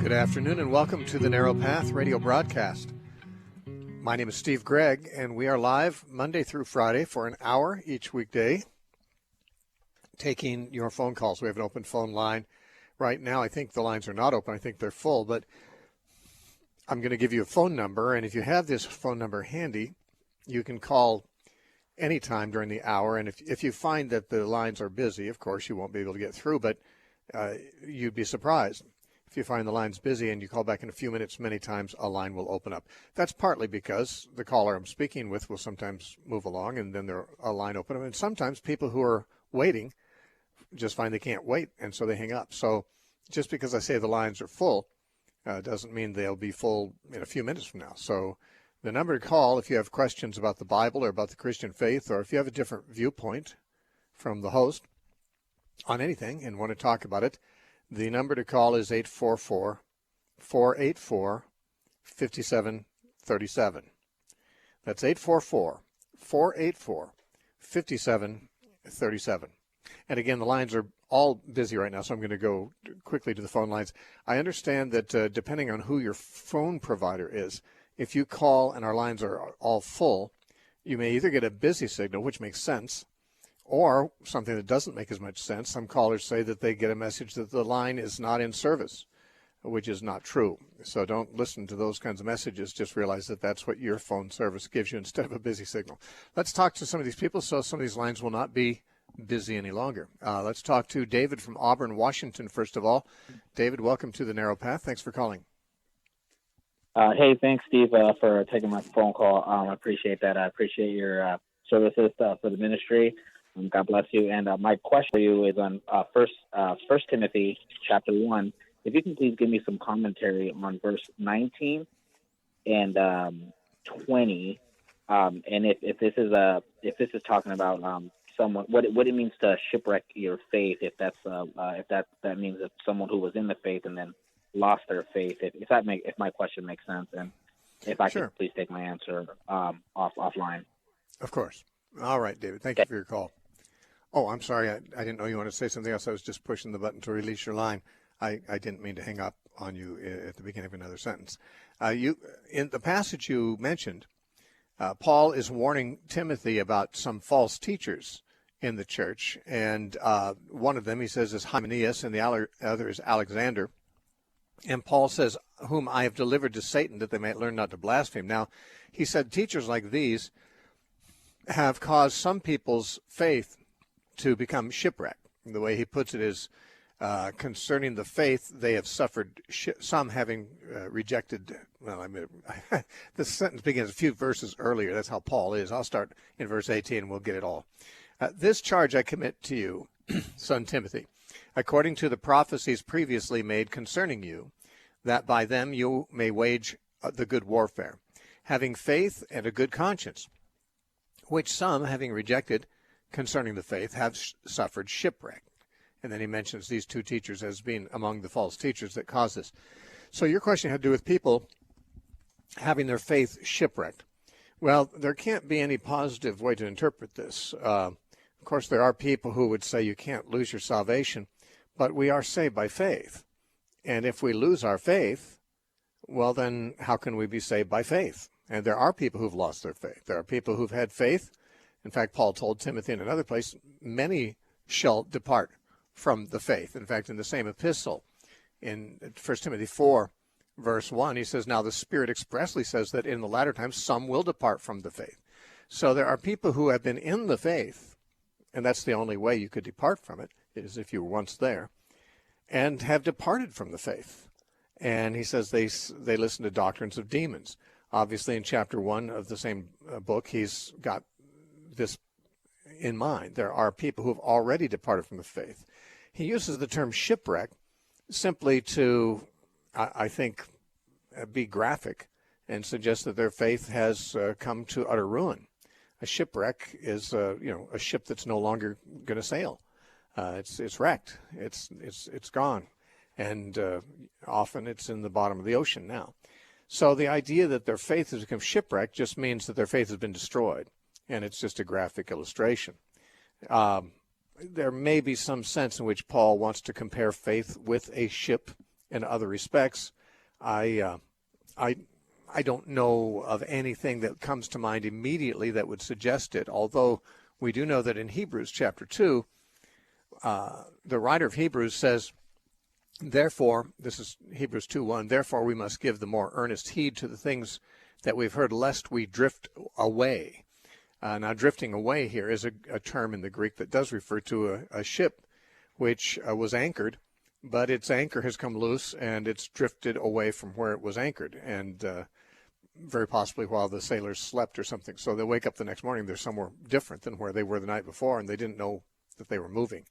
Good afternoon and welcome to the Narrow Path radio broadcast. My name is Steve Gregg, and we are live Monday through Friday for an hour each weekday, taking your phone calls. We have an open phone line. Right now, I think the lines are not open. I think they're full, but I'm going to give you a phone number, and if you have this phone number handy, you can call anytime during the hour. And if you find that the lines are busy, of course, you won't be able to get through, but you'd be surprised. If you find the line's busy and you call back in a few minutes, many times a line will open up. That's partly because the caller I'm speaking with will sometimes move along and then a line open up. And sometimes people who are waiting just find they can't wait, and so they hang up. So just because I say the lines are full doesn't mean they'll be full in a few minutes from now. So the number to call if you have questions about the Bible or about the Christian faith, or if you have a different viewpoint from the host on anything and want to talk about it, the number to call is 844-484-5737. That's 844-484-5737. And again, the lines are all busy right now, so I'm going to go quickly to the phone lines. I understand that depending on who your phone provider is, if you call and our lines are all full, you may either get a busy signal, which makes sense, or something that doesn't make as much sense. Some callers say that they get a message that the line is not in service, which is not true. So don't listen to those kinds of messages. Just realize that that's what your phone service gives you instead of a busy signal. Let's talk to some of these people so some of these lines will not be busy any longer. Let's talk to David from Auburn, Washington, first of all. David, welcome to the Narrow Path. Thanks for calling. Hey, thanks, Steve, for taking my phone call. I appreciate that. I appreciate your services for the ministry. God bless you. And my question for you is on First Timothy chapter 1. If you can please give me some commentary on verse 19 and 20, and if this is talking about someone, what it means to shipwreck your faith, if that means that someone who was in the faith and then lost their faith, if my question makes sense, and if I Sure. could please take my answer offline. Of course. All right, David. Thank you for your call. Oh, I'm sorry. I didn't know you wanted to say something else. I was just pushing the button to release your line. I didn't mean to hang up on you at the beginning of another sentence. In the passage you mentioned, Paul is warning Timothy about some false teachers in the church. And one of them, he says, is Hymenaeus, and the other is Alexander. And Paul says, whom I have delivered to Satan, that they might learn not to blaspheme. Now, he said teachers like these have caused some people's faith to become shipwrecked. The way he puts it is, concerning the faith, they have suffered, some having rejected, this sentence begins a few verses earlier. That's how Paul is. I'll start in verse 18 and we'll get it all. This charge I commit to you, son Timothy, according to the prophecies previously made concerning you, that by them you may wage the good warfare, having faith and a good conscience, which some, having rejected concerning the faith, have suffered shipwreck. And then he mentions these two teachers as being among the false teachers that cause this. So your question had to do with people having their faith shipwrecked. Well, there can't be any positive way to interpret this. Of course, there are people who would say you can't lose your salvation, but we are saved by faith. And if we lose our faith, well, then how can we be saved by faith? And there are people who've lost their faith. There are people who've had faith. In fact, Paul told Timothy in another place, many shall depart from the faith. In fact, in the same epistle, in 1 Timothy 4, verse 1, he says, now the Spirit expressly says that in the latter times some will depart from the faith. So there are people who have been in the faith, and that's the only way you could depart from it, is if you were once there, and have departed from the faith. And he says they listen to doctrines of demons. Obviously, in chapter 1 of the same book, he's got this in mind. There are people who have already departed from the faith. He uses the term shipwreck simply to, I think, be graphic and suggest that their faith has come to utter ruin. A shipwreck is, a ship that's no longer going to sail. It's wrecked. It's gone, and often it's in the bottom of the ocean now. So the idea that their faith has become shipwrecked just means that their faith has been destroyed. And it's just a graphic illustration. There may be some sense in which Paul wants to compare faith with a ship in other respects, I, I, I don't know of anything that comes to mind immediately that would suggest it, although we do know that in Hebrews chapter 2, the writer of Hebrews says, therefore, this is Hebrews 2:1, therefore we must give the more earnest heed to the things that we've heard, lest we drift away. Now, drifting away here is a term in the Greek that does refer to a ship which was anchored, but its anchor has come loose and it's drifted away from where it was anchored, and very possibly while the sailors slept or something. So they wake up the next morning, they're somewhere different than where they were the night before, and they didn't know that they were moving.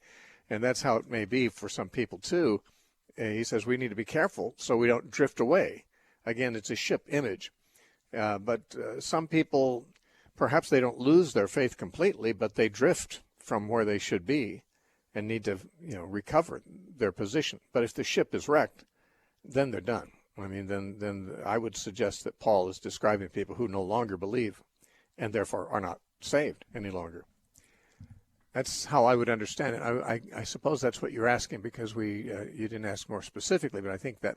And that's how it may be for some people too. He says we need to be careful so we don't drift away. Again, it's a ship image. But some people, perhaps they don't lose their faith completely, but they drift from where they should be and need to, recover their position. But if the ship is wrecked, then they're done. I mean, then I would suggest that Paul is describing people who no longer believe and therefore are not saved any longer. That's how I would understand it. I suppose that's what you're asking, because you didn't ask more specifically, but I think that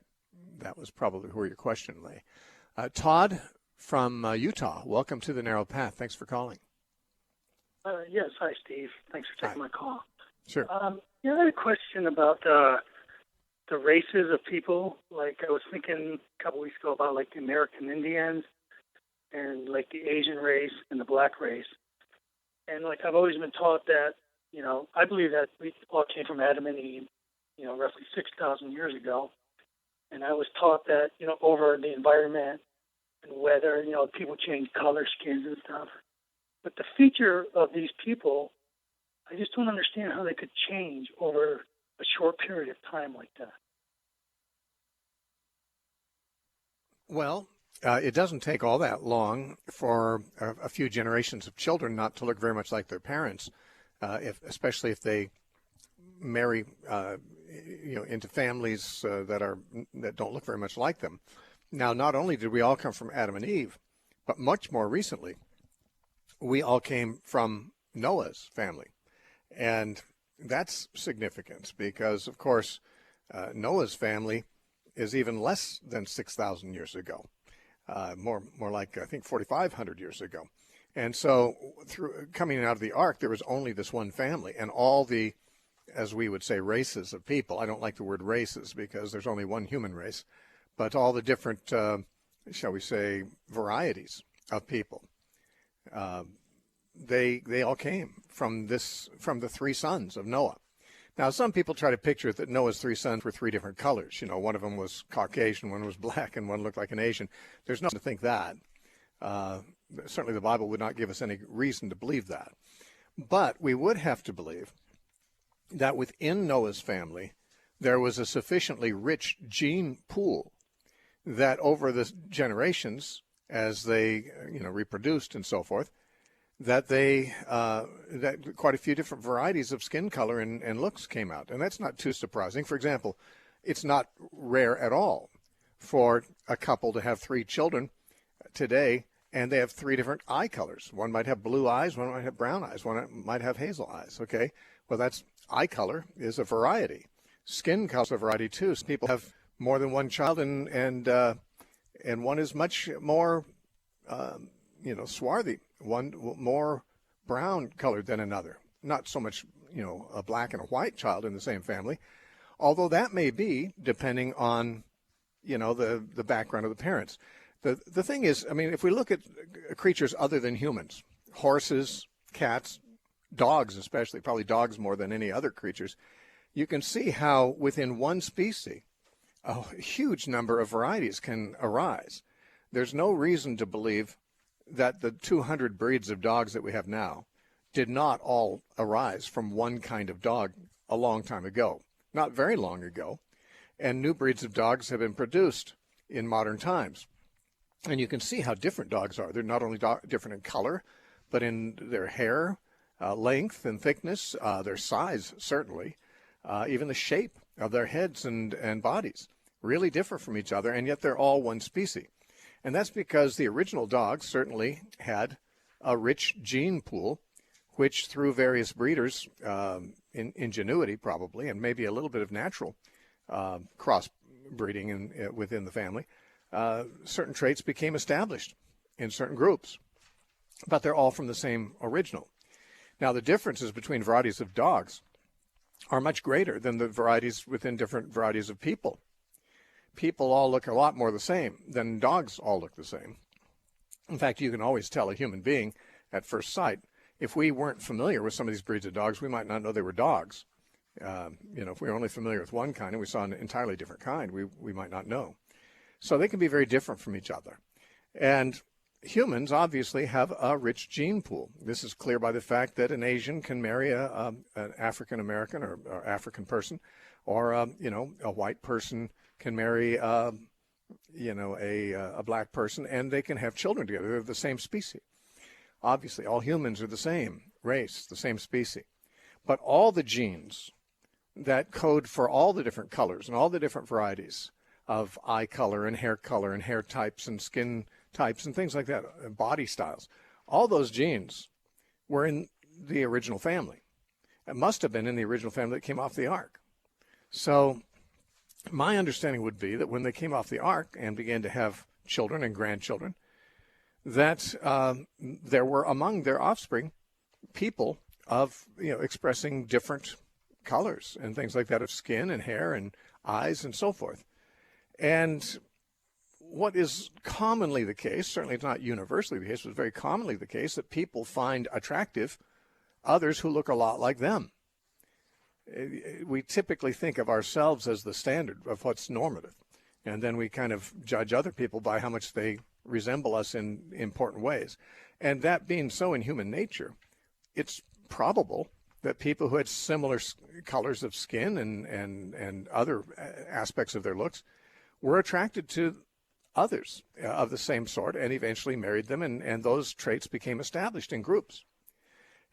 was probably where your question lay. Todd from Utah, welcome to the Narrow Path. Thanks for calling. Yes, hi, Steve. Thanks for taking my call. Sure. I had a question about the races of people. Like, I was thinking a couple weeks ago about, like, the American Indians and, like, the Asian race and the black race. And, like, I've always been taught that, I believe that we all came from Adam and Eve, roughly 6,000 years ago. And I was taught that, over the environment and weather, people change color, skins, and stuff. But the feature of these people, I just don't understand how they could change over a short period of time like that. Well, it doesn't take all that long for a few generations of children not to look very much like their parents, especially if they marry, into families that don't look very much like them. Now, not only did we all come from Adam and Eve, but much more recently, we all came from Noah's family. And that's significant because, of course, Noah's family is even less than 6,000 years ago, more like, I think, 4,500 years ago. And so coming out of the ark, there was only this one family, and all the, as we would say, races of people. I don't like the word races because there's only one human race, but all the different, shall we say, varieties of people. They all came from the three sons of Noah. Now, some people try to picture that Noah's three sons were three different colors. One of them was Caucasian, one was black, and one looked like an Asian. There's no to think that. Certainly the Bible would not give us any reason to believe that. But we would have to believe that within Noah's family, there was a sufficiently rich gene pool that over the generations, as they reproduced and so forth, that that quite a few different varieties of skin color and looks came out. And that's not too surprising. For example, it's not rare at all for a couple to have three children today, and they have three different eye colors. One might have blue eyes, one might have brown eyes, one might have hazel eyes, okay? Well, that's eye color is a variety. Skin color is a variety too. Some people have more than one child, and one is much more, swarthy, one more brown colored than another. Not so much, a black and a white child in the same family, although that may be depending on, the background of the parents. The thing is, I mean, if we look at creatures other than humans, horses, cats, dogs especially, probably dogs more than any other creatures, you can see how within one species, a huge number of varieties can arise. There's no reason to believe that the 200 breeds of dogs that we have now did not all arise from one kind of dog a long time ago, not very long ago. And new breeds of dogs have been produced in modern times. And you can see how different dogs are. They're not only different in color, but in their hair, length and thickness, their size, certainly, even the shape of their heads and bodies really differ from each other, and yet they're all one species. And that's because the original dogs certainly had a rich gene pool, which through various breeders, ingenuity probably, and maybe a little bit of natural breeding within the family, certain traits became established in certain groups, but they're all from the same original. Now, the differences between varieties of dogs are much greater than the varieties within different varieties of people. People all look a lot more the same than dogs all look the same. In fact, you can always tell a human being at first sight. If we weren't familiar with some of these breeds of dogs, we might not know they were dogs. If we were only familiar with one kind and we saw an entirely different kind, we might not know. So they can be very different from each other. And humans obviously have a rich gene pool. This is clear by the fact that an Asian can marry an African American or African person, or a white person can marry a black person, and they can have children together. They're the same species. Obviously, all humans are the same race, the same species. But all the genes that code for all the different colors and all the different varieties of eye color and hair types and skin types and things like that, body styles, all those genes were in the original family. It must have been in the original family that came off the ark. So my understanding would be that when they came off the ark and began to have children and grandchildren, that there were among their offspring people of expressing different colors and things like that of skin and hair and eyes and so forth. And what is commonly the case, certainly it's not universally the case, but very commonly the case, that people find attractive others who look a lot like them. We typically think of ourselves as the standard of what's normative, and then we kind of judge other people by how much they resemble us in important ways. And that being so in human nature, it's probable that people who had similar colors of skin and other aspects of their looks were attracted to others of the same sort and eventually married them, and those traits became established in groups.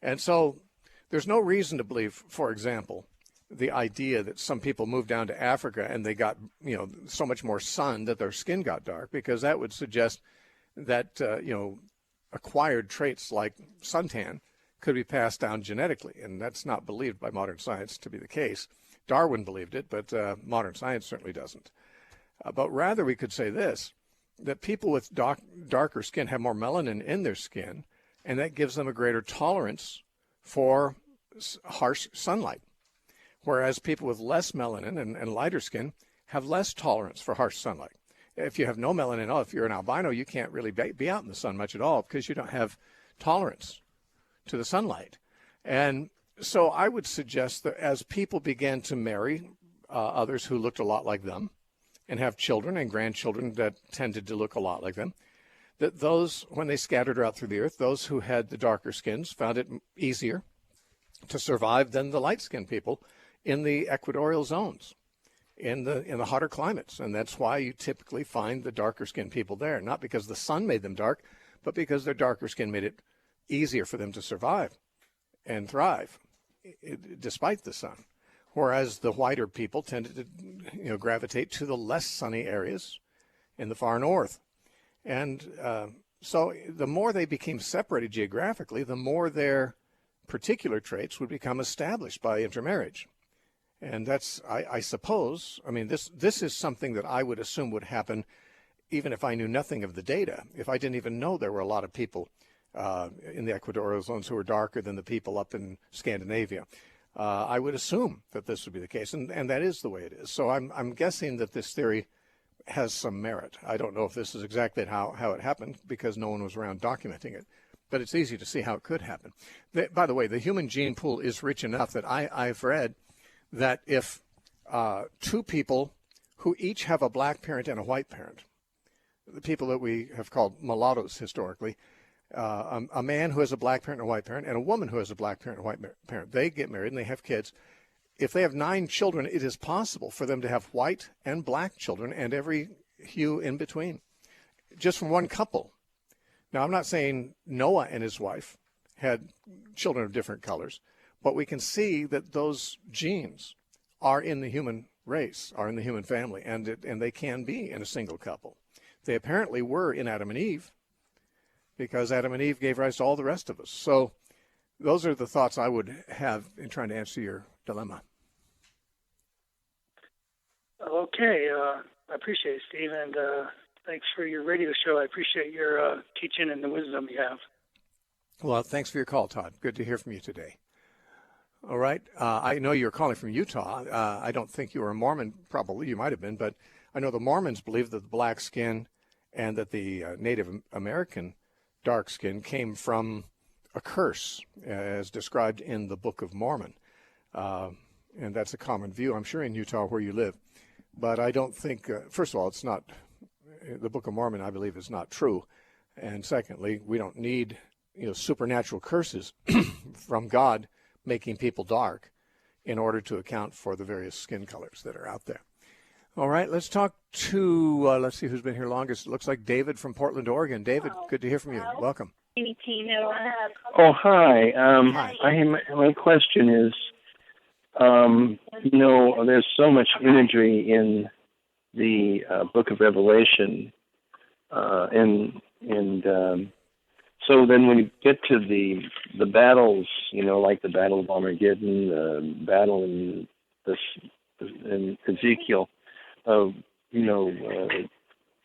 And so there's no reason to believe, for example, the idea that some people moved down to Africa and they got, so much more sun that their skin got dark, because that would suggest that, acquired traits like suntan could be passed down genetically. And that's not believed by modern science to be the case. Darwin believed it, but modern science certainly doesn't. But rather we could say this, that people with darker skin have more melanin in their skin, and that gives them a greater tolerance for harsh sunlight. Whereas people with less melanin and lighter skin have less tolerance for harsh sunlight. If you have no melanin at all, if you're an albino, you can't really be out in the sun much at all because you don't have tolerance to the sunlight. And so I would suggest that as people began to marry others who looked a lot like them and have children and grandchildren that tended to look a lot like them, that those, when they scattered out through the earth, those who had the darker skins found it easier to survive than the light-skinned people in the equatorial zones, in the hotter climates. And that's why you typically find the darker skinned people there, not because the sun made them dark, but because their darker skin made it easier for them to survive and thrive despite the sun. Whereas the whiter people tended to gravitate to the less sunny areas in the far north. And so the more they became separated geographically, the more their particular traits would become established by intermarriage. And that's, I suppose, this is something that I would assume would happen even if I knew nothing of the data. If I didn't even know there were a lot of people in the equatorial zones who were darker than the people up in Scandinavia, I would assume that this would be the case. And that is the way it is. So I'm guessing that this theory has some merit. I don't know if this is exactly how it happened because no one was around documenting it. But it's easy to see how it could happen. By the way, the human gene pool is rich enough that I've read that if two people who each have a black parent and a white parent, the people that we have called mulattoes historically, a man who has a black parent and a white parent, and a woman who has a black parent and a white parent, they get married and they have kids. If they have 9 children, it is possible for them to have white and black children and every hue in between, just from one couple. Now, I'm not saying Noah and his wife had children of different colors, but we can see that those genes are in the human race, are in the human family, and they can be in a single couple. They apparently were in Adam and Eve, because Adam and Eve gave rise to all the rest of us. So those are the thoughts I would have in trying to answer your dilemma. Okay, I appreciate it, Steve, and thanks for your radio show. I appreciate your teaching and the wisdom you have. Well, thanks for your call, Todd. Good to hear from you today. All right. I know you're calling from Utah. I don't think you were a Mormon. Probably you might have been, but I know the Mormons believe that the black skin and that the Native American dark skin came from a curse, as described in the Book of Mormon. And that's a common view, I'm sure, in Utah where you live. But I don't think, first of all, it's not, the Book of Mormon, I believe, is not true. And secondly, we don't need, supernatural curses from God making people dark in order to account for the various skin colors that are out there. All right, let's talk to, let's see who's been here longest. It looks like David from Portland, Oregon. David, good to hear from you. Welcome. Oh, hi. Hi. My question is, there's so much imagery in the Book of Revelation, so then when you get to the battles, like the Battle of Armageddon, the battle in Ezekiel,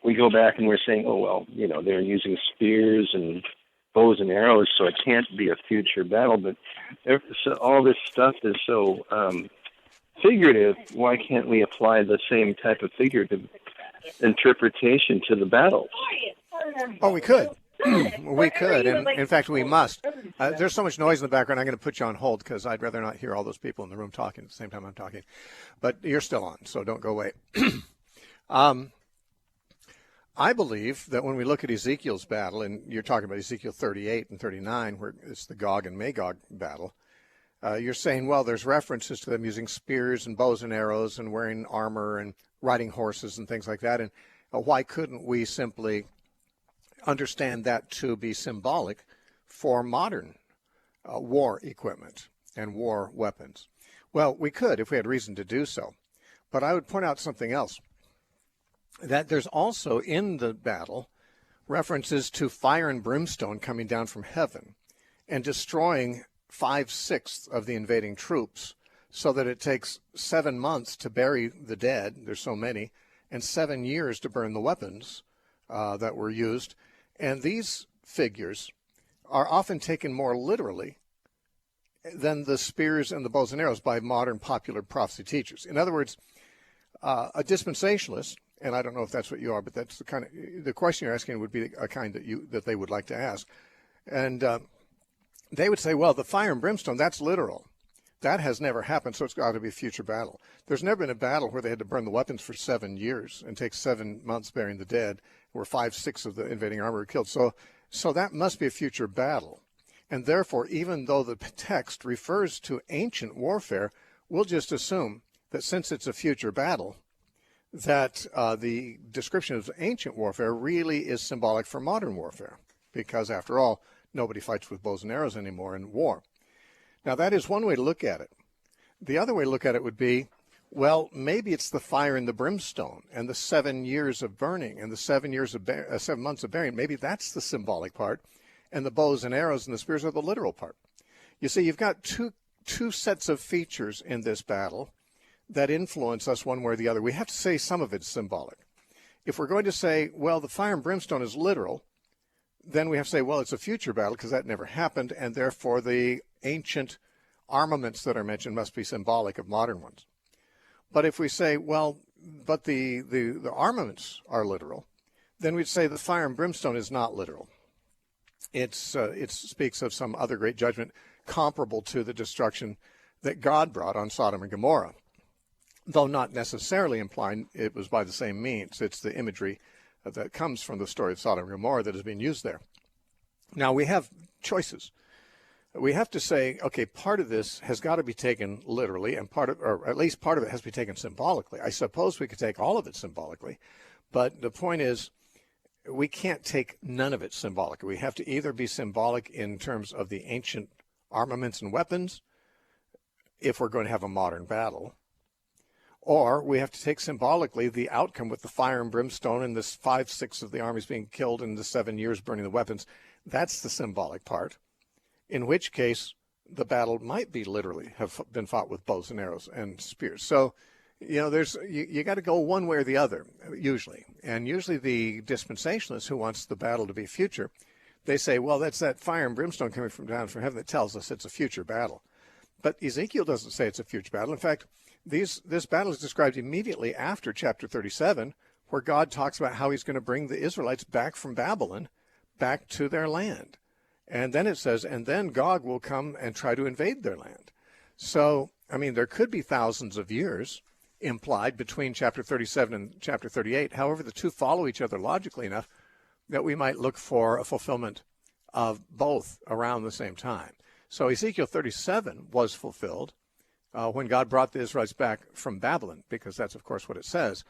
we go back and we're saying, oh well, they're using spears and bows and arrows, so it can't be a future battle. But all this stuff is so figurative. Why can't we apply the same type of figurative interpretation to the battle? Oh, we could. We could, and in fact, we must. There's so much noise in the background, I'm going to put you on hold because I'd rather not hear all those people in the room talking at the same time I'm talking. But you're still on, so don't go away. I believe that when we look at Ezekiel's battle, and you're talking about Ezekiel 38 and 39, where it's the Gog and Magog battle, you're saying, well, there's references to them using spears and bows and arrows and wearing armor and riding horses and things like that. And why couldn't we simply understand that to be symbolic for modern war equipment and war weapons? Well, we could if we had reason to do so. But I would point out something else, that there's also in the battle references to fire and brimstone coming down from heaven and destroying 5/6 of the invading troops, so that it takes 7 months to bury the dead, there's so many, and 7 years to burn the weapons that were used. And these figures are often taken more literally than the spears and the bows and arrows by modern popular prophecy teachers. In other words, a dispensationalist, and I don't know if that's what you are, but that's the question you're asking would be a kind that they would like to ask. And they would say, well, the fire and brimstone, that's literal. That has never happened, so it's got to be a future battle. There's never been a battle where they had to burn the weapons for 7 years and take 7 months burying the dead, where 5/6 of the invading army were killed. So that must be a future battle. And therefore, even though the text refers to ancient warfare, we'll just assume that since it's a future battle, that the description of ancient warfare really is symbolic for modern warfare, because after all, nobody fights with bows and arrows anymore in war. Now, that is one way to look at it. The other way to look at it would be, well, maybe it's the fire and the brimstone and the 7 years of burning and the 7 months of burying. Maybe that's the symbolic part, and the bows and arrows and the spears are the literal part. You see, you've got two sets of features in this battle that influence us one way or the other. We have to say some of it's symbolic. If we're going to say, well, the fire and brimstone is literal, then we have to say, well, it's a future battle because that never happened, and therefore the ancient armaments that are mentioned must be symbolic of modern ones. But if we say, well, but the armaments are literal, then we'd say the fire and brimstone is not literal. It speaks of some other great judgment comparable to the destruction that God brought on Sodom and Gomorrah, though not necessarily implying it was by the same means. It's the imagery that comes from the story of Sodom and Gomorrah that is being used there. Now, we have choices. We have to say, okay, part of this has got to be taken literally, and or at least part of it has to be taken symbolically. I suppose we could take all of it symbolically, but the point is, we can't take none of it symbolically. We have to either be symbolic in terms of the ancient armaments and weapons, if we're going to have a modern battle, or we have to take symbolically the outcome with the fire and brimstone and this 5/6 of the armies being killed in the 7 years burning the weapons. That's the symbolic part, in which case the battle might be literally have been fought with bows and arrows and spears. So there's you got to go one way or the other usually, and usually the dispensationalist who wants the battle to be future, they say, well, that's that fire and brimstone coming from down from heaven that tells us it's a future battle. But Ezekiel doesn't say it's a future battle. In fact, this battle is described immediately after chapter 37, where God talks about how he's going to bring the Israelites back from Babylon, back to their land. And then it says, and then Gog will come and try to invade their land. So, I mean, there could be thousands of years implied between chapter 37 and chapter 38. However, the two follow each other logically enough that we might look for a fulfillment of both around the same time. So Ezekiel 37 was fulfilled when God brought the Israelites back from Babylon, because that's, of course, what it says.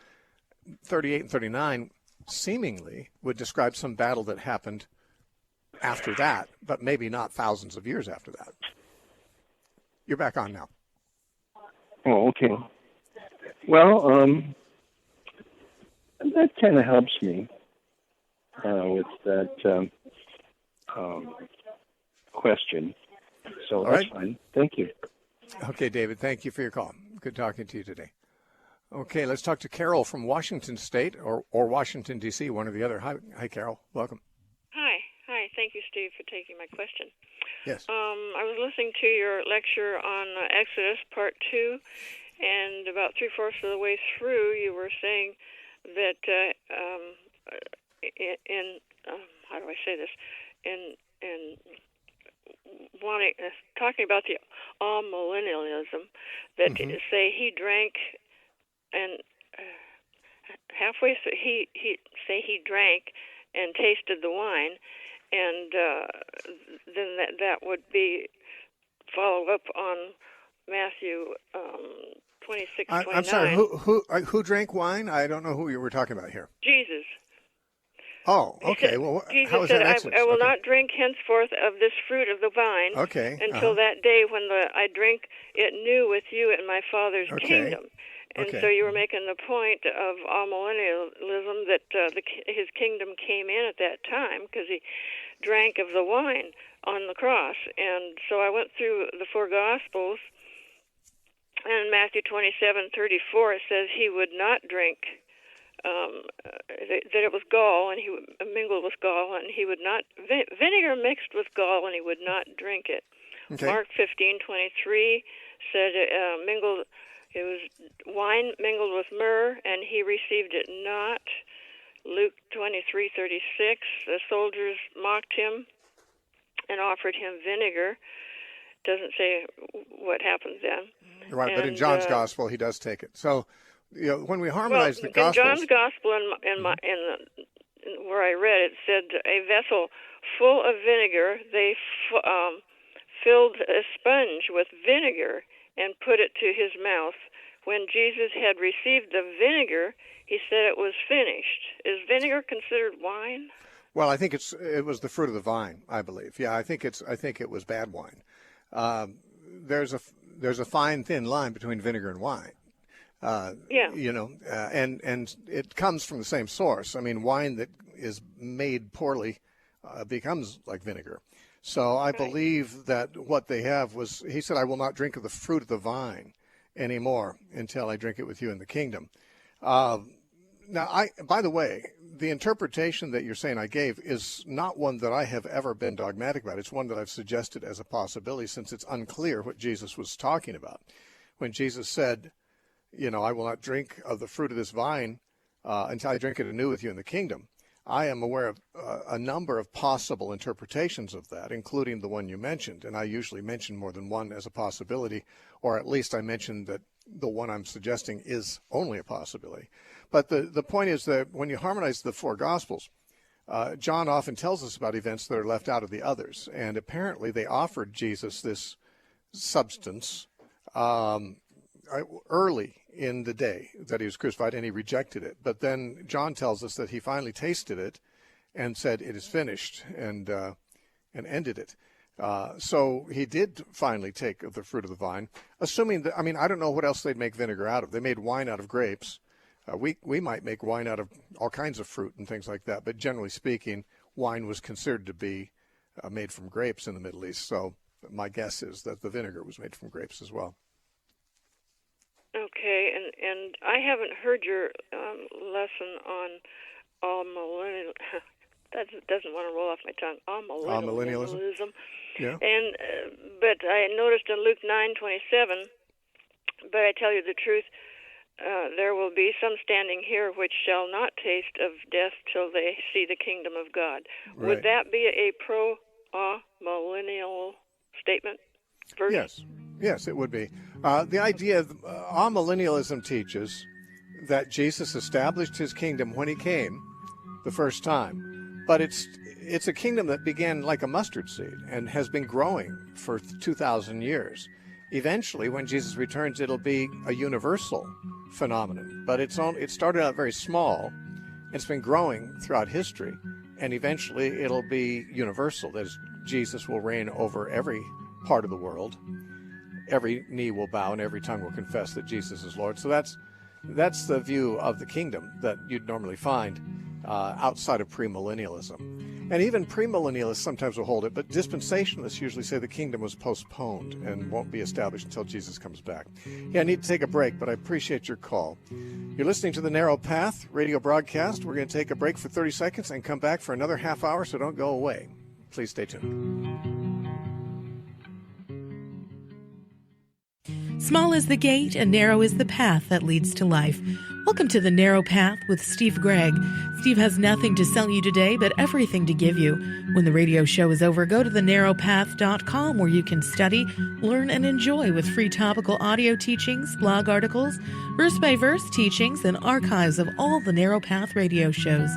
38 and 39 seemingly would describe some battle that happened after that, but maybe not thousands of years after that. You're back on now. Oh, okay. Well, that kind of helps me with that question. So that's fine. Thank you. Okay, David, thank you for your call. Good talking to you today. Okay, let's talk to Carol from Washington State or Washington, D.C., one or the other. Hi, Carol. Welcome. Hi. Thank you, Steve, for taking my question. Yes. I was listening to your lecture on Exodus, Part 2, and about three-fourths of the way through, you were saying that how do I say this? In wanting talking about the all-millennialism, that say he drank and halfway through, he drank and tasted the wine, and then that would be follow up on Matthew 26:29. I'm sorry. Who drank wine? I don't know who you were talking about here. Jesus. Oh, okay. Jesus how is said, that Exodus? I will not drink henceforth of this fruit of the vine until that day when I drink it new with you in my Father's kingdom. And so you were making the point of amillennialism that his kingdom came in at that time because he drank of the wine on the cross. And so I went through the four Gospels, and in Matthew 27:34 it says he would not drink, that it was gall, and he would mingle with gall, and he would not, vinegar mixed with gall, and he would not drink it. Okay. Mark 15:23 said mingled. It was wine mingled with myrrh, and he received it not. Luke 23:36, the soldiers mocked him and offered him vinegar. Doesn't say what happens then. Right, but in John's Gospel, he does take it. So, when we harmonize the Gospels... in John's Gospel, where I read it, said a vessel full of vinegar, they filled a sponge with vinegar and put it to his mouth. When Jesus had received the vinegar, he said it was finished. Is vinegar considered wine? Well, I think it was the fruit of the vine, I believe. Yeah, I think it was bad wine. There's a fine, thin line between vinegar and wine. And it comes from the same source. I mean, wine that is made poorly becomes like vinegar. So I believe that what they have was, he said, I will not drink of the fruit of the vine anymore until I drink it with you in the kingdom. Now, by the way, the interpretation that you're saying I gave is not one that I have ever been dogmatic about. It's one that I've suggested as a possibility, since it's unclear what Jesus was talking about. When Jesus said, I will not drink of the fruit of this vine until I drink it anew with you in the kingdom, I am aware of a number of possible interpretations of that, including the one you mentioned. And I usually mention more than one as a possibility, or at least I mention that the one I'm suggesting is only a possibility. But the point is that when you harmonize the four Gospels, John often tells us about events that are left out of the others. And apparently they offered Jesus this substance early in the day that he was crucified, and he rejected it. But then John tells us that he finally tasted it and said, it is finished, and ended it. So he did finally take of the fruit of the vine, assuming that, I don't know what else they'd make vinegar out of. They made wine out of grapes. We might make wine out of all kinds of fruit and things like that, but generally speaking, wine was considered to be made from grapes in the Middle East. So my guess is that the vinegar was made from grapes as well. Okay, and I haven't heard your lesson on all millennial. That doesn't want to roll off my tongue. All millennialism. Yeah. And but I noticed in Luke 9:27. But I tell you the truth, there will be some standing here which shall not taste of death till they see the kingdom of God. Right. Would that be a pro-millennial statement? Verse? Yes, it would be. The idea of amillennialism teaches that Jesus established his kingdom when he came the first time, but it's a kingdom that began like a mustard seed and has been growing for 2,000 years. Eventually, when Jesus returns, it'll be a universal phenomenon, but it started out very small. It's been growing throughout history, and eventually it'll be universal. That is, Jesus will reign over every part of the world. Every knee will bow and every tongue will confess that Jesus is Lord. So that's the view of the kingdom that you'd normally find outside of premillennialism. And even premillennialists sometimes will hold it, but dispensationalists usually say the kingdom was postponed and won't be established until Jesus comes back. Yeah, I need to take a break, but I appreciate your call. You're listening to the Narrow Path radio broadcast. We're going to take a break for 30 seconds and come back for another half hour, so don't go away. Please stay tuned. Small is the gate and narrow is the path that leads to life. Welcome to The Narrow Path with Steve Gregg. Steve has nothing to sell you today, but everything to give you. When the radio show is over, go to thenarrowpath.com where you can study, learn, and enjoy with free topical audio teachings, blog articles, verse-by-verse teachings, and archives of all the Narrow Path radio shows.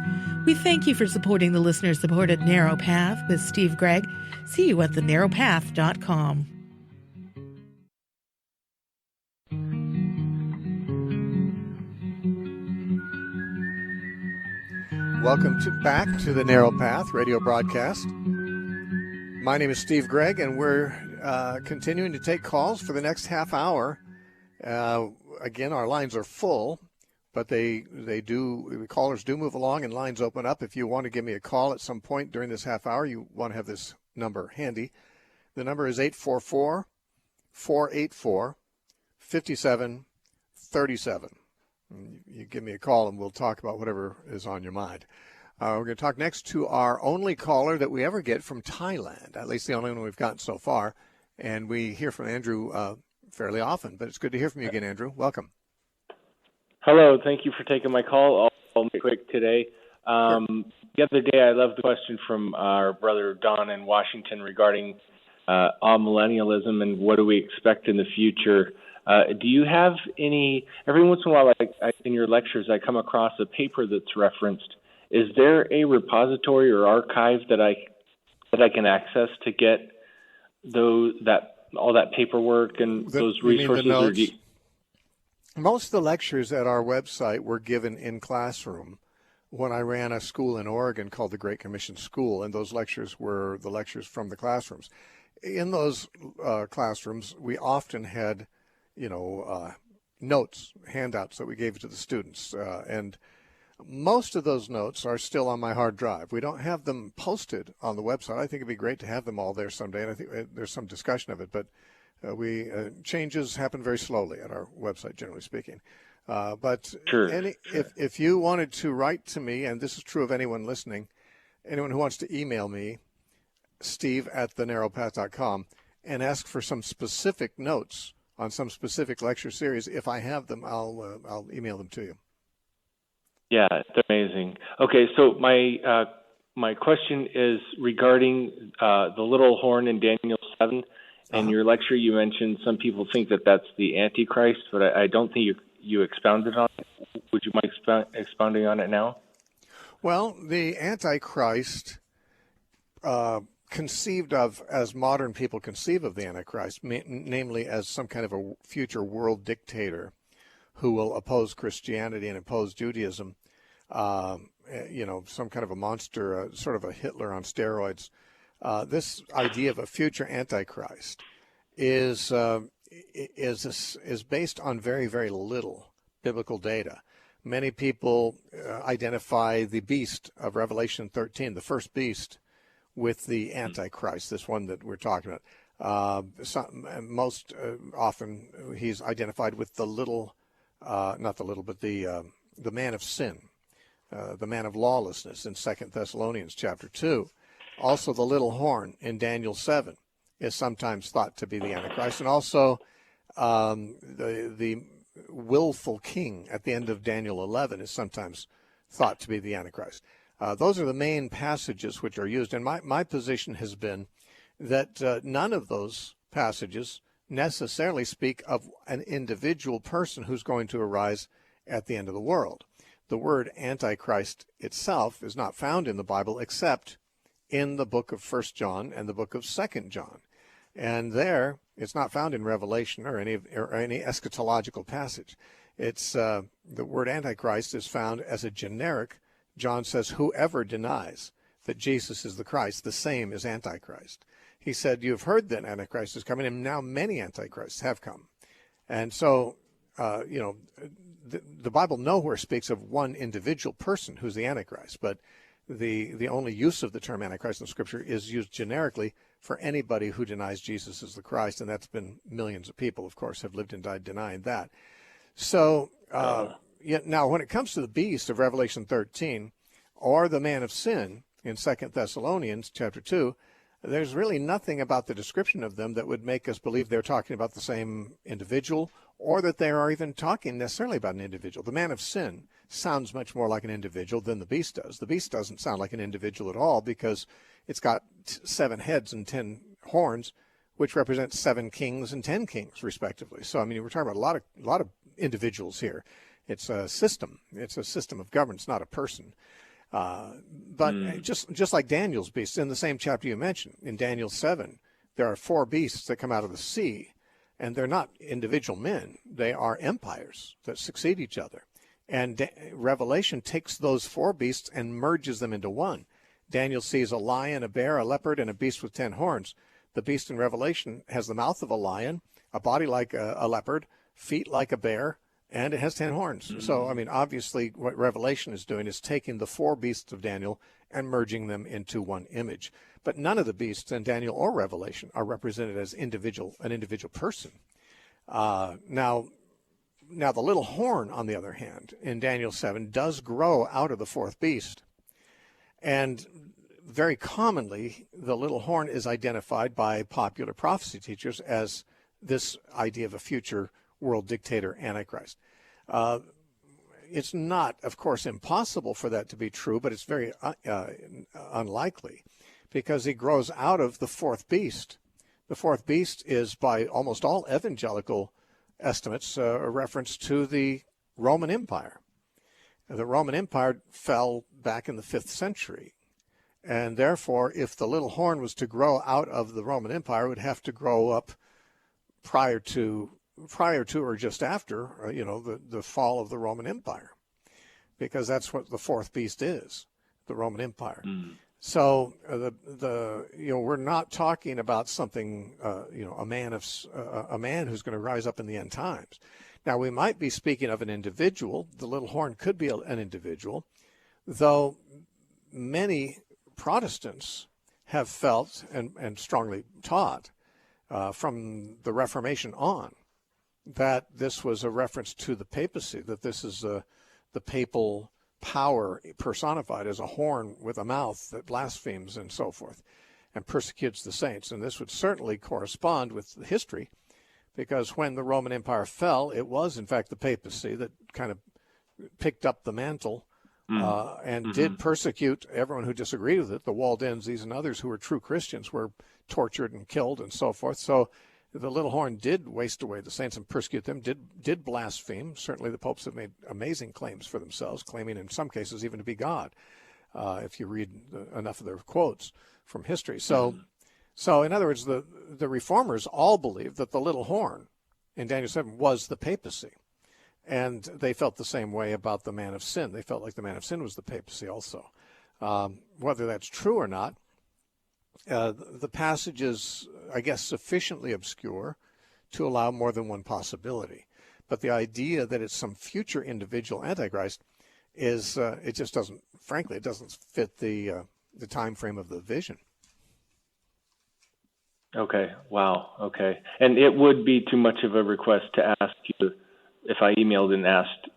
We thank you for supporting the listener-supported Narrow Path with Steve Gregg. See you at thenarrowpath.com. Welcome back to the Narrow Path radio broadcast. My name is Steve Gregg, and we're continuing to take calls for the next half hour. Again, our lines are full, but the callers do move along and lines open up. If you want to give me a call at some point during this half hour, you want to have this number handy. The number is 844-484-5737. You give me a call and we'll talk about whatever is on your mind. We're going to talk next to our only caller that we ever get from Thailand, at least the only one we've gotten so far. And we hear from Andrew fairly often, but it's good to hear from you again, Andrew. Welcome. Hello. Thank you for taking my call. I'll make it quick today. Sure. The other day, I loved the question from our brother Don in Washington regarding amillennialism and what do we expect in the future. Do you have any, every once in a while, in your lectures, I come across a paper that's referenced. Is there a repository or archive that I can access to get all that paperwork and those resources? Most of the lectures at our website were given in classroom when I ran a school in Oregon called the Great Commission School, and those lectures were the lectures from the classrooms. In those classrooms, we often had notes, handouts that we gave to the students. And most of those notes are still on my hard drive. We don't have them posted on the website. I think it'd be great to have them all there someday. And I think there's some discussion of it, but changes happen very slowly at our website, generally speaking. But sure. If you wanted to write to me, and this is true of anyone listening, anyone who wants to email me, steve@thenarrowpath.com, and ask for some specific notes on some specific lecture series. If I have them, I'll email them to you. Yeah, they're amazing. Okay, so my question is regarding the little horn in Daniel 7. In your lecture, you mentioned some people think that that's the Antichrist, but I don't think you expounded on it. Would you mind expounding on it now? Well, the Antichrist, conceived of as modern people conceive of the Antichrist, namely as some kind of a future world dictator who will oppose Christianity and oppose Judaism, some kind of a monster, sort of a Hitler on steroids. This idea of a future Antichrist is based on very, very little biblical data. Many people identify the beast of Revelation 13, the first beast, with the Antichrist, this one that we're talking about. Most often he's identified with the little, not the little, but the man of sin, the man of lawlessness in 2 Thessalonians chapter 2. Also the little horn in Daniel 7 is sometimes thought to be the Antichrist, and also the willful king at the end of Daniel 11 is sometimes thought to be the Antichrist. Those are the main passages which are used, and my position has been that none of those passages necessarily speak of an individual person who's going to arise at the end of the world. The word Antichrist itself is not found in the Bible except in the book of 1 John and the book of 2 John. And there, it's not found in Revelation or any eschatological passage. It's the word Antichrist is found as a generic. John says, whoever denies that Jesus is the Christ, the same is Antichrist. He said, you've heard that Antichrist is coming, and now many Antichrists have come. And so, the Bible nowhere speaks of one individual person who's the Antichrist, but the only use of the term Antichrist in Scripture is used generically for anybody who denies Jesus as the Christ, and that's been millions of people, of course, have lived and died denying that. So, now when it comes to the beast of Revelation 13, or the man of sin in 2 Thessalonians chapter 2, there's really nothing about the description of them that would make us believe they're talking about the same individual, or that they are even talking necessarily about an individual. The man of sin sounds much more like an individual than the beast does. The beast doesn't sound like an individual at all because it's got 7 heads and 10 horns, which represent 7 kings and 10 kings, respectively. So, I mean, we're talking about a lot of individuals here. It's a system. It's a system of governance, not a person. But just like Daniel's beasts, in the same chapter you mentioned, in Daniel 7, there are 4 beasts that come out of the sea, and they're not individual men. They are empires that succeed each other. And Revelation takes those 4 beasts and merges them into one. Daniel sees a lion, a bear, a leopard, and a beast with 10 horns. The beast in Revelation has the mouth of a lion, a body like a leopard, feet like a bear, and it has 10 horns. Mm-hmm. So, I mean, obviously what Revelation is doing is taking the 4 beasts of Daniel and merging them into one image. But none of the beasts in Daniel or Revelation are represented as an individual person. Now, the little horn, on the other hand, in Daniel 7, does grow out of the 4th beast. And very commonly, the little horn is identified by popular prophecy teachers as this idea of a future world dictator Antichrist. It's not, of course, impossible for that to be true, but it's very unlikely because he grows out of the 4th beast. The 4th beast is, by almost all evangelical estimates, a reference to the Roman Empire. The Roman Empire fell back in the 5th century. And therefore, if the little horn was to grow out of the Roman Empire, it would have to grow up prior to or just after, the fall of the Roman Empire, because that's what the 4th beast is, the Roman Empire. Mm. So we're not talking about something, a man who's going to rise up in the end times. Now, we might be speaking of an individual. The little horn could be an individual, though many Protestants have felt and strongly taught from the Reformation on that this was a reference to the papacy, that this is the papal power personified as a horn with a mouth that blasphemes and so forth and persecutes the saints. And this would certainly correspond with history, because when the Roman Empire fell, it was, in fact, the papacy that kind of picked up the mantle and did persecute everyone who disagreed with it. The Waldenses and others who were true Christians were tortured and killed and so forth. So the little horn did waste away the saints and persecute them, did blaspheme. Certainly the popes have made amazing claims for themselves, claiming in some cases even to be God, if you read enough of their quotes from history. So in other words, the reformers all believed that the little horn in Daniel 7 was the papacy. And they felt the same way about the man of sin. They felt like the man of sin was the papacy also. Whether that's true or not, the passage is, I guess, sufficiently obscure to allow more than one possibility. But the idea that it's some future individual Antichrist is, it just doesn't, frankly, it doesn't fit the time frame of the vision. Okay. Wow. Okay. And it would be too much of a request to ask you if I emailed and asked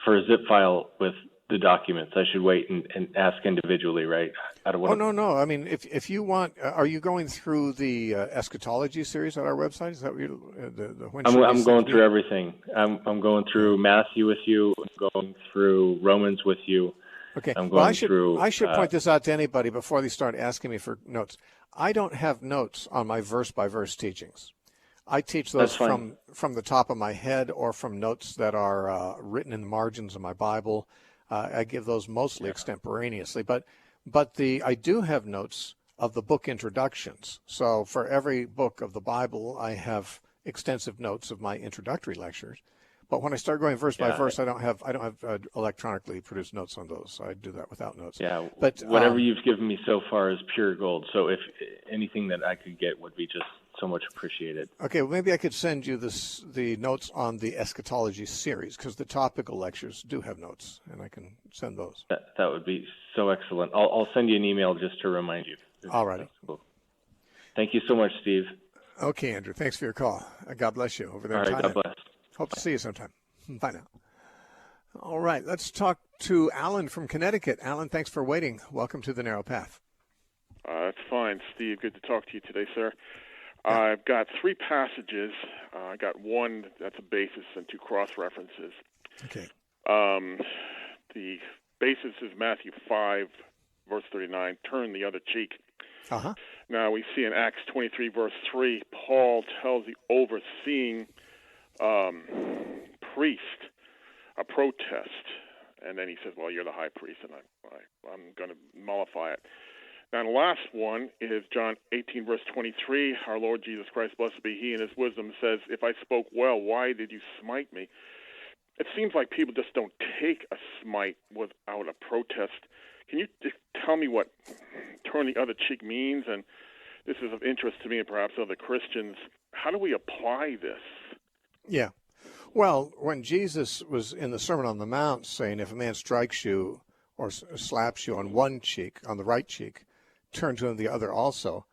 for a zip file with the documents. I should wait and ask individually, right? I don't want no. I mean, if you want, are you going through the eschatology series on our website? Is that what you? I'm going through everything. I'm going through Matthew with you. I'm going through Romans with you. Okay. I should point this out to anybody before they start asking me for notes. I don't have notes on my verse-by-verse teachings. I teach those from the top of my head or from notes that are written in the margins of my Bible. I give those mostly extemporaneously, but I do have notes of the book introductions. So for every book of the Bible, I have extensive notes of my introductory lectures. But when I start going verse by verse, I don't have electronically produced notes on those. So I do that without notes. Yeah, but whatever you've given me so far is pure gold. So if anything that I could get would be just so much appreciated. Okay, well, maybe I could send you the notes on the eschatology series, because the topical lectures do have notes, and I can send those. That would be so excellent. I'll send you an email just to remind you. All righty. Cool. Thank you so much, Steve. Okay, Andrew. Thanks for your call. God bless you over there. All right, God bless. Hope to see you sometime. Bye now. All right, let's talk to Alan from Connecticut. Alan, thanks for waiting. Welcome to the Narrow Path. That's fine, Steve. Good to talk to you today, sir. I've got three passages. I got one that's a basis and two cross-references. Okay. The basis is Matthew 5, verse 39, turn the other cheek. Uh-huh. Now, we see in Acts 23, verse 3, Paul tells the overseeing priest a protest, and then he says, well, you're the high priest, and I'm going to mollify it. Now, the last one is John 18, verse 23. Our Lord Jesus Christ, blessed be he, in his wisdom says, if I spoke well, why did you smite me? It seems like people just don't take a smite without a protest. Can you tell me what turn the other cheek means? And this is of interest to me and perhaps other Christians. How do we apply this? Yeah. Well, when Jesus was in the Sermon on the Mount saying, if a man strikes you or slaps you on one cheek, on the right cheek, turn to him the other also,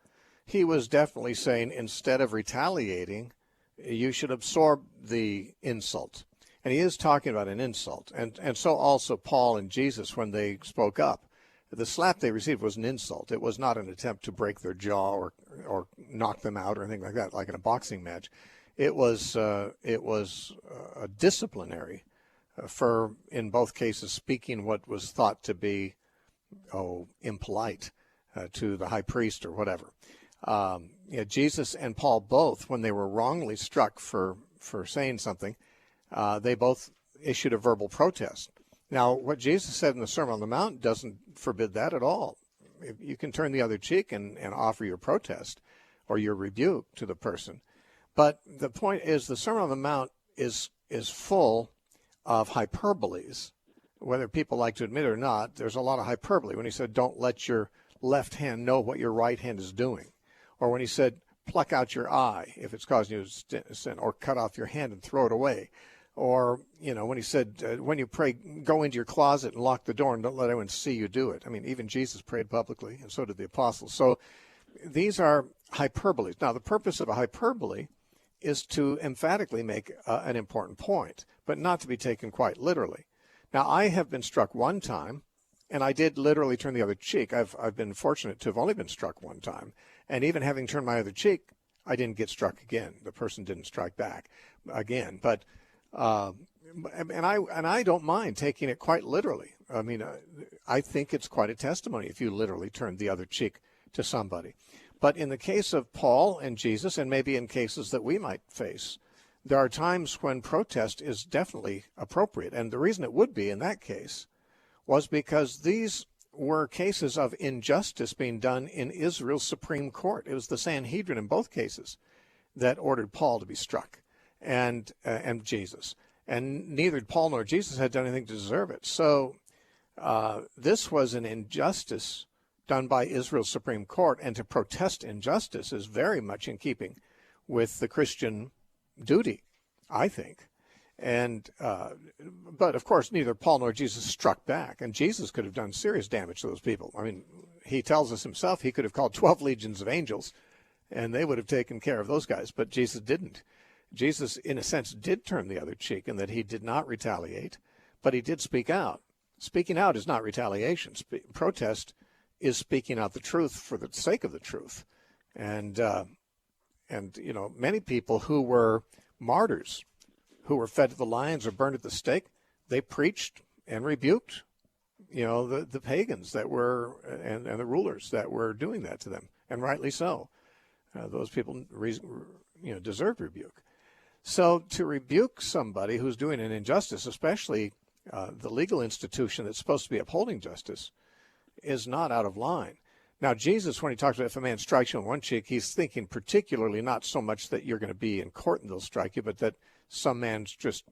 he was definitely saying, instead of retaliating, you should absorb the insult. And he is talking about an insult. And so also Paul and Jesus, when they spoke up, the slap they received was an insult. It was not an attempt to break their jaw or knock them out or anything like that, like in a boxing match. It was a disciplinary for, in both cases, speaking what was thought to be impolite to the high priest or whatever. Jesus and Paul both, when they were wrongly struck for saying something, they both issued a verbal protest. Now, what Jesus said in the Sermon on the Mount doesn't forbid that at all. You can turn the other cheek and offer your protest or your rebuke to the person. But the point is, the Sermon on the Mount is full of hyperboles. Whether people like to admit it or not, there's a lot of hyperbole. When he said, don't let your left hand know what your right hand is doing. Or when he said, pluck out your eye if it's causing you to sin, or cut off your hand and throw it away. Or, when he said, when you pray, go into your closet and lock the door and don't let anyone see you do it. I mean, even Jesus prayed publicly, and so did the apostles. So these are hyperboles. Now, the purpose of a hyperbole is to emphatically make an important point, but not to be taken quite literally. Now, I have been struck one time, and I did literally turn the other cheek. I've been fortunate to have only been struck one time, and even having turned my other cheek, I didn't get struck again. The person didn't strike back again. But and I don't mind taking it quite literally. I mean, I think it's quite a testimony if you literally turn the other cheek to somebody. But in the case of Paul and Jesus, and maybe in cases that we might face, there are times when protest is definitely appropriate. And the reason it would be in that case was because these were cases of injustice being done in Israel's Supreme Court. It was the Sanhedrin in both cases that ordered Paul to be struck, and Jesus. And neither Paul nor Jesus had done anything to deserve it. So this was an injustice done by Israel's Supreme Court, and to protest injustice is very much in keeping with the Christian duty, I think. And but of course, neither Paul nor Jesus struck back, and Jesus could have done serious damage to those people. I mean, he tells us himself he could have called 12 legions of angels and they would have taken care of those guys. But Jesus didn't. Jesus, in a sense, did turn the other cheek in that he did not retaliate, but he did speak out. Speaking out is not retaliation. Protest is speaking out the truth for the sake of the truth. And many people who were martyrs, who were fed to the lions or burned at the stake, they preached and rebuked, the pagans that were, and the rulers that were doing that to them, and rightly so. Those people, deserved rebuke. So to rebuke somebody who's doing an injustice, especially the legal institution that's supposed to be upholding justice, is not out of line. Now, Jesus, when he talks about if a man strikes you on one cheek, he's thinking particularly not so much that you're going to be in court and they'll strike you, but that some man's just,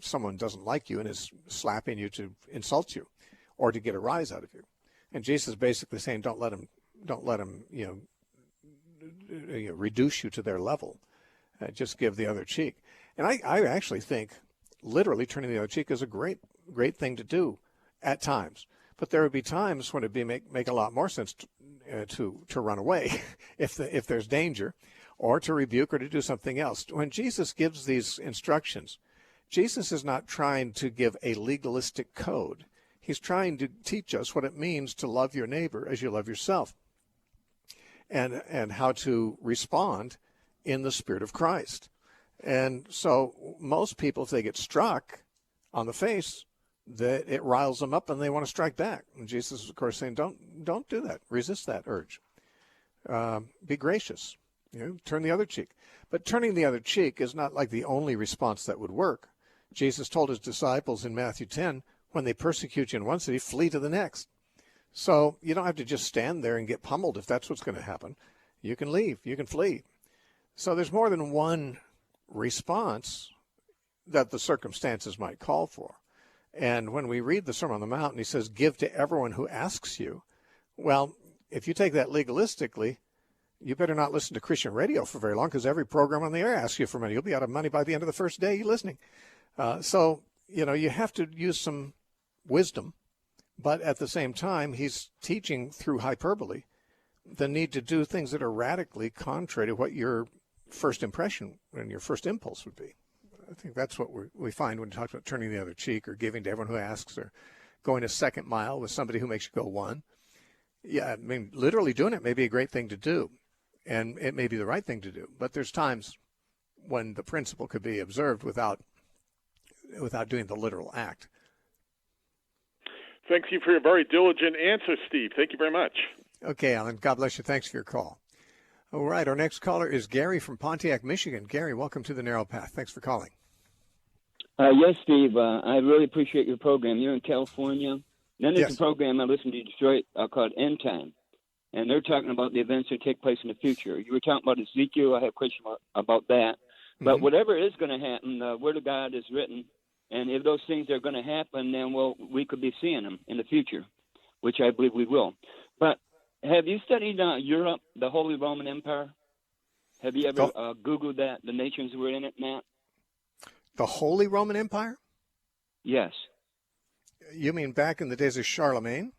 someone doesn't like you and is slapping you to insult you or to get a rise out of you. And Jesus is basically saying, don't let him, reduce you to their level. Just give the other cheek. And I actually think literally turning the other cheek is a great thing to do at times. But there would be times when it'd make a lot more sense to run away if there's danger, or to rebuke, or to do something else. When Jesus gives these instructions, Jesus is not trying to give a legalistic code. He's trying to teach us what it means to love your neighbor as you love yourself, and how to respond in the Spirit of Christ. And so most people, if they get struck on the face, that it riles them up and they want to strike back. And Jesus is, of course, saying, don't do that. Resist that urge. Be gracious. Turn the other cheek. But turning the other cheek is not like the only response that would work. Jesus told his disciples in Matthew 10, when they persecute you in one city, flee to the next. So you don't have to just stand there and get pummeled if that's what's going to happen. You can leave. You can flee. So there's more than one response that the circumstances might call for. And when we read the Sermon on the Mount, and he says, give to everyone who asks you. Well, if you take that legalistically, you better not listen to Christian radio for very long, because every program on the air asks you for money. You'll be out of money by the end of the first day you're listening. So you have to use some wisdom. But at the same time, he's teaching through hyperbole the need to do things that are radically contrary to what your first impression and your first impulse would be. I think that's what we find when we talk about turning the other cheek, or giving to everyone who asks, or going a second mile with somebody who makes you go one. Yeah, I mean, literally doing it may be a great thing to do, and it may be the right thing to do. But there's times when the principle could be observed without doing the literal act. Thank you for your very diligent answer, Steve. Thank you very much. Okay, Alan. God bless you. Thanks for your call. All right, our next caller is Gary from Pontiac, Michigan. Gary, welcome to the Narrow Path. Thanks for calling. Yes, Steve. I really appreciate your program. You're in California. Then there's a program I listen to in Detroit called End Time, and they're talking about the events that take place in the future. You were talking about Ezekiel. I have a question about that. But whatever is going to happen, the Word of God is written, and if those things are going to happen, then we could be seeing them in the future, which I believe we will. But have you studied Europe, the Holy Roman Empire? Have you ever Googled that, the nations who were in it, Matt? The Holy Roman Empire? Yes. You mean back in the days of Charlemagne?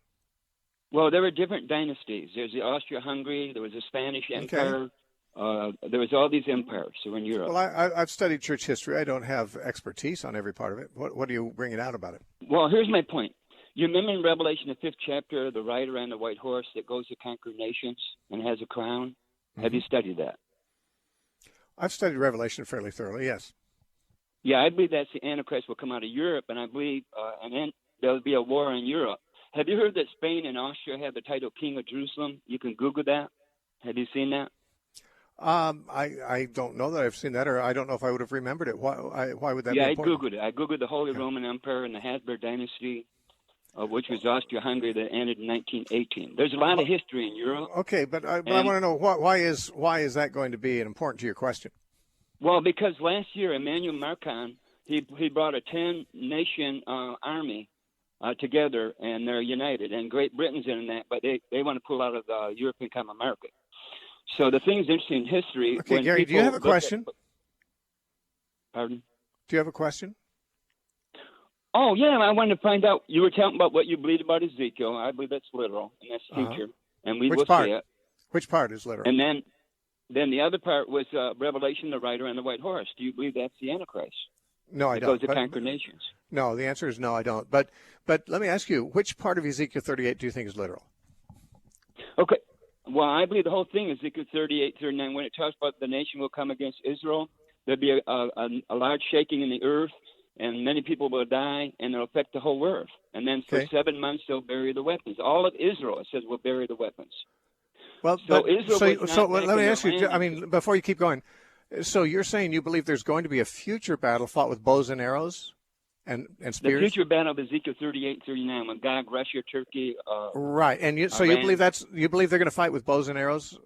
Well, there were different dynasties. There's the Austro-Hungary, there was the Spanish Empire. There was all these empires that were in Europe. Well, I've studied church history. I don't have expertise on every part of it. What do you bring it out about it? Well, here's my point. You remember in Revelation, the 5th chapter, the rider on the white horse that goes to conquer nations and has a crown? Have you studied that? I've studied Revelation fairly thoroughly, yes. Yeah, I believe that's the Antichrist will come out of Europe, and I believe and then there'll be a war in Europe. Have you heard that Spain and Austria have the title King of Jerusalem? You can Google that. Have you seen that? I don't know that I've seen that, or I don't know if I would have remembered it. Why would that be important? Yeah, I Googled it. I Googled the Holy Roman Empire and the Habsburg dynasty, which was Austria-Hungary, that ended in 1918. There's a lot of history in Europe. Okay, but I want to know why is that going to be important to your question? Well, because last year Emmanuel Macron he brought a 10-nation army together, and they're united. And Great Britain's in that, but they want to pull out of the European Common Market. So the thing's interesting in history. Okay, Gary, do you have a question? Pardon? Do you have a question? Oh, yeah, I wanted to find out. You were talking about what you believe about Ezekiel. I believe that's literal, and that's future. And we will see it. Which part is literal? And then then the other part was Revelation, the rider on the white horse. Do you believe that's the Antichrist? No, I don't. Goes to conquer nations. No, the answer is no, I don't. But let me ask you, which part of Ezekiel 38 do you think is literal? Okay. Well, I believe the whole thing is Ezekiel 38, 39. When it talks about the nation will come against Israel, there'll be a large shaking in the earth, and many people will die, and it'll affect the whole earth. And then for 7 months, they'll bury the weapons. All of Israel, it says, will bury the weapons. Well, so let me ask you, I mean, before you keep going, so you're saying you believe there's going to be a future battle fought with bows and arrows and spears? The future battle of Ezekiel 38, 39, when Gog, Russia, Turkey, right, and you believe they're going to fight with bows and arrows?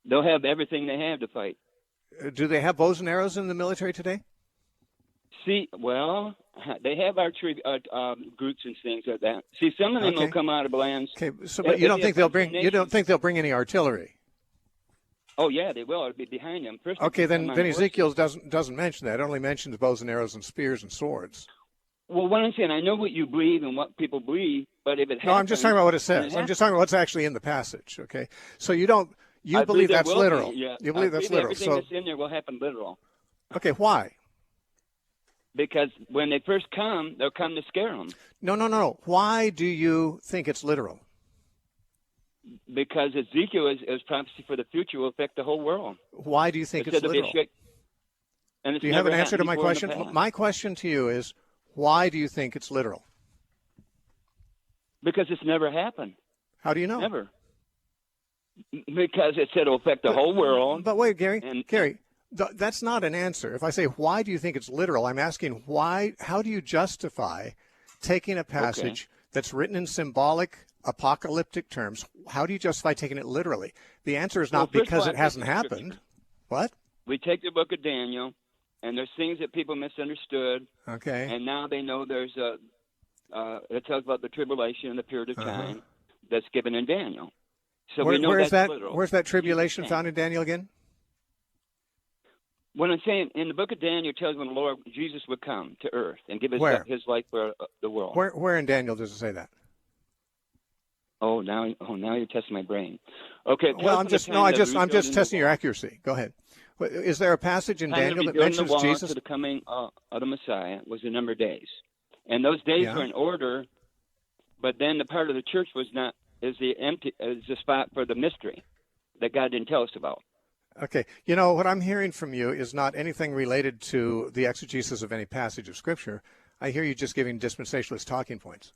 They'll have everything they have to fight. Do they have bows and arrows in the military today? See, well, they have archery groups and things like that. See, some of them will come out of lands. Okay, so but you don't think they'll bring any artillery? Oh yeah, they will. It'll be behind them. First, okay, then Ezekiel doesn't mention that. It only mentions bows and arrows and spears and swords. Well, what I'm saying, I know what you believe and what people believe, but if it happens, no, I'm just talking about what it says. I'm just talking about what's actually in the passage. Okay, so you believe that's literal. Yeah. You believe that's literal. Everything that's in there will happen literal. Okay, why? Because when they first come, they'll come to scare them. No. Why do you think it's literal? Because Ezekiel is prophecy for the future will affect the whole world. Why do you think it's literal? Do you have an answer to my question? My question to you is, why do you think it's literal? Because it's never happened. How do you know? Never. Because it said it'll affect the whole world. But wait, Gary, that's not an answer. If I say, why do you think it's literal, I'm asking how do you justify taking a passage that's written in symbolic, apocalyptic terms? How do you justify taking it literally? The answer is not because it hasn't happened. What? We take the book of Daniel, and there's things that people misunderstood. Okay. And now they know there's it tells about the tribulation and the period of time that's given in Daniel. So we know that's literal. Where's that tribulation found in Daniel again? What I'm saying, in the book of Daniel, it tells when the Lord Jesus would come to earth and give his life for the world. Where in Daniel does it say that? Now you're testing my brain. Okay. Well, I'm just testing your accuracy. Go ahead. Is there a passage in Daniel that mentions Jesus? To the coming of the Messiah was a number of days, and those days were in order. But then the part of the church is the spot for the mystery that God didn't tell us about. Okay. You know, what I'm hearing from you is not anything related to the exegesis of any passage of Scripture. I hear you just giving dispensationalist talking points.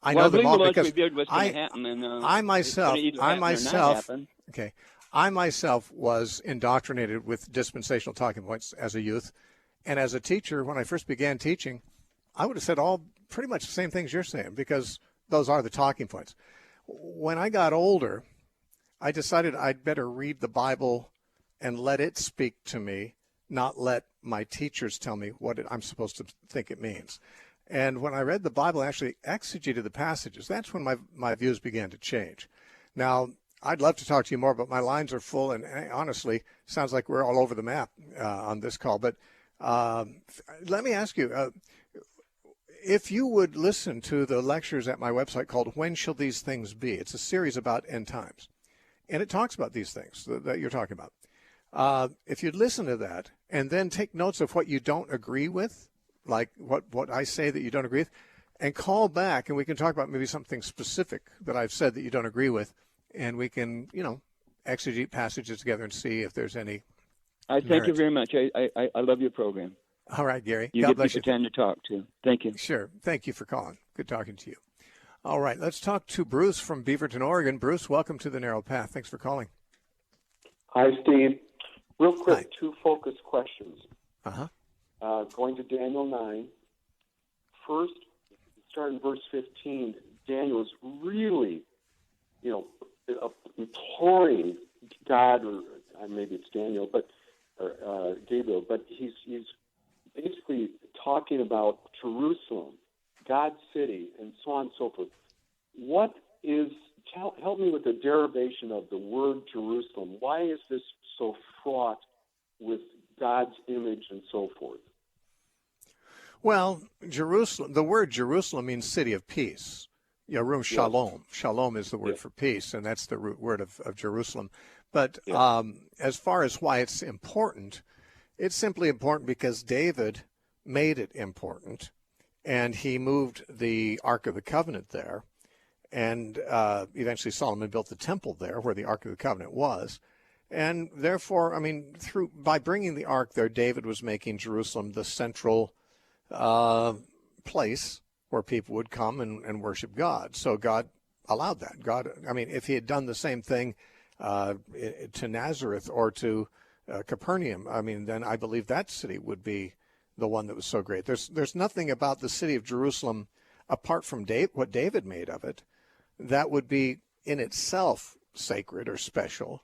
I know them all because I myself was indoctrinated with dispensational talking points as a youth. And as a teacher, when I first began teaching, I would have said pretty much the same things you're saying because those are the talking points. When I got older, I decided I'd better read the Bible and let it speak to me, not let my teachers tell me what I'm supposed to think it means. And when I read the Bible, I actually exegeted the passages. That's when my views began to change. Now, I'd love to talk to you more, but my lines are full, and honestly, sounds like we're all over the map on this call. But let me ask you, if you would listen to the lectures at my website called When Shall These Things Be? It's a series about end times. And it talks about these things that you're talking about. If you'd listen to that and then take notes of what you don't agree with, like what I say that you don't agree with, and call back and we can talk about maybe something specific that I've said that you don't agree with, and we can, exegete passages together and see if there's any. I thank you very much. I love your program. All right, Gary. You God give people time to talk to. Thank you. Sure. Thank you for calling. Good talking to you. All right, let's talk to Bruce from Beaverton, Oregon. Bruce, welcome to the Narrow Path. Thanks for calling. Hi, Steve. Real quick, two focused questions. Going to Daniel 9. First, starting verse 15, Daniel is really, imploring God, or maybe it's Daniel, or Gabriel, but he's basically talking about Jerusalem, God's city, and so on and so forth. Help me with the derivation of the word Jerusalem. Why is this so fraught with God's image and so forth? Well, Jerusalem, the word Jerusalem means city of peace. Shalom. Shalom is the word for peace, and that's the root word of Jerusalem. But as far as why it's important, it's simply important because David made it important, and he moved the Ark of the Covenant there, and eventually Solomon built the temple there where the Ark of the Covenant was. And therefore, I mean, by bringing the Ark there, David was making Jerusalem the central place where people would come and worship God. So God allowed that. God, I mean, if he had done the same thing to Nazareth or to Capernaum, I mean, then I believe that city would be the one that was so great. There's nothing about the city of Jerusalem, apart from what David made of it, that would be in itself sacred or special.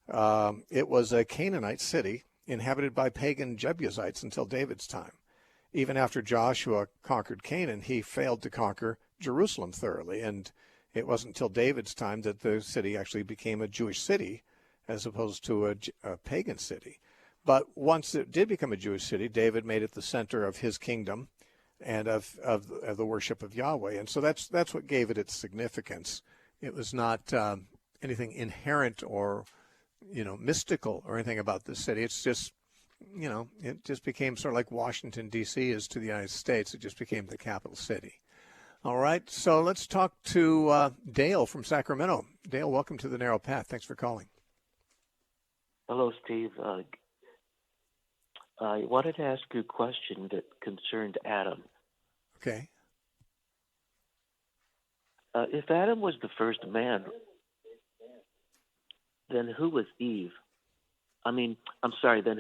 It was a Canaanite city inhabited by pagan Jebusites until David's time. Even after Joshua conquered Canaan, he failed to conquer Jerusalem thoroughly, and it wasn't until David's time that the city actually became a Jewish city as opposed to a pagan city. But once it did become a Jewish city, David made it the center of his kingdom and of the worship of Yahweh. And so that's what gave it its significance. It was not anything inherent or mystical or anything about this city. It's just, it just became sort of like Washington, D.C. is to the United States. It just became the capital city. All right, so let's talk to Dale from Sacramento. Dale, welcome to The Narrow Path. Thanks for calling. Hello, Steve. I wanted to ask you a question that concerned Adam. Okay. If Adam was the first man, then who was Eve? Then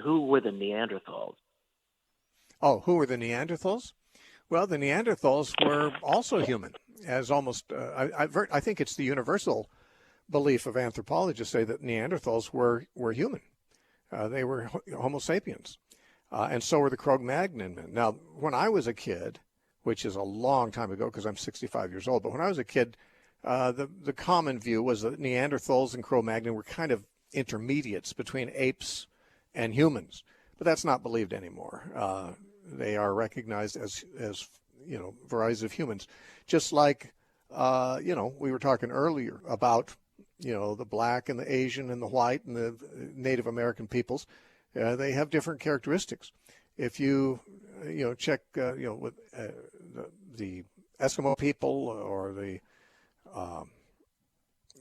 who were the Neanderthals? Oh, who were the Neanderthals? Well, the Neanderthals were also human, as almost, I think it's the universal belief of anthropologists say that Neanderthals were human. They were Homo sapiens. And so were the Cro-Magnon men. Now, when I was a kid, which is a long time ago because I'm 65 years old, but when I was a kid, the common view was that Neanderthals and Cro-Magnon were kind of intermediates between apes and humans. But that's not believed anymore. They are recognized as varieties of humans. Just like, we were talking earlier about, the black and the Asian and the white and the Native American peoples. They have different characteristics. If you, check, with the Eskimo people or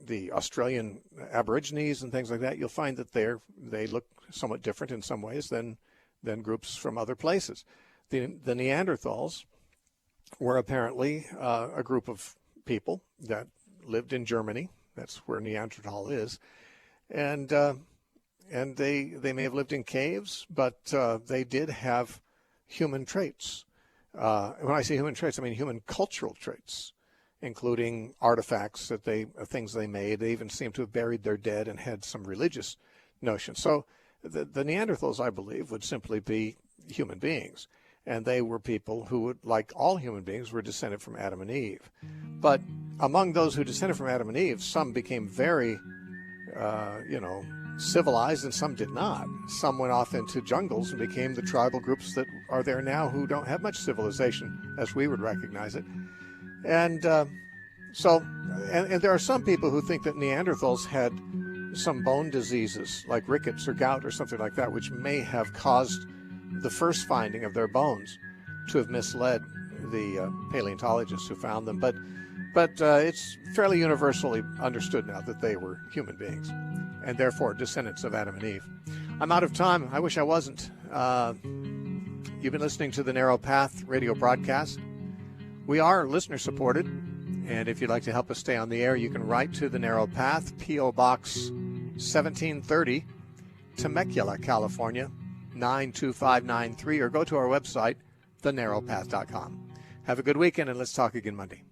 the Australian Aborigines and things like that, you'll find that they look somewhat different in some ways than groups from other places. The Neanderthals were apparently a group of people that lived in Germany. That's where Neanderthal is, and they may have lived in caves, but they did have human traits. When I say human traits, I mean human cultural traits, including artifacts things they made. They even seem to have buried their dead and had some religious notions. So the Neanderthals, I believe, would simply be human beings. And they were people who would, like all human beings, were descended from Adam and Eve. But among those who descended from Adam and Eve, some became very, civilized and some did not. Some went off into jungles and became the tribal groups that are there now who don't have much civilization as we would recognize it. And and there are some people who think that Neanderthals had some bone diseases like rickets or gout or something like that, which may have caused the first finding of their bones to have misled the paleontologists who found them. But it's fairly universally understood now that they were human beings and therefore descendants of Adam and Eve. I'm out of time. I wish I wasn't. You've been listening to the Narrow Path radio broadcast. We are listener supported, and if you'd like to help us stay on the air, you can write to the Narrow Path, P.O. Box 1730, Temecula, California 92593, or go to our website, thenarrowpath.com. Have a good weekend, and let's talk again Monday.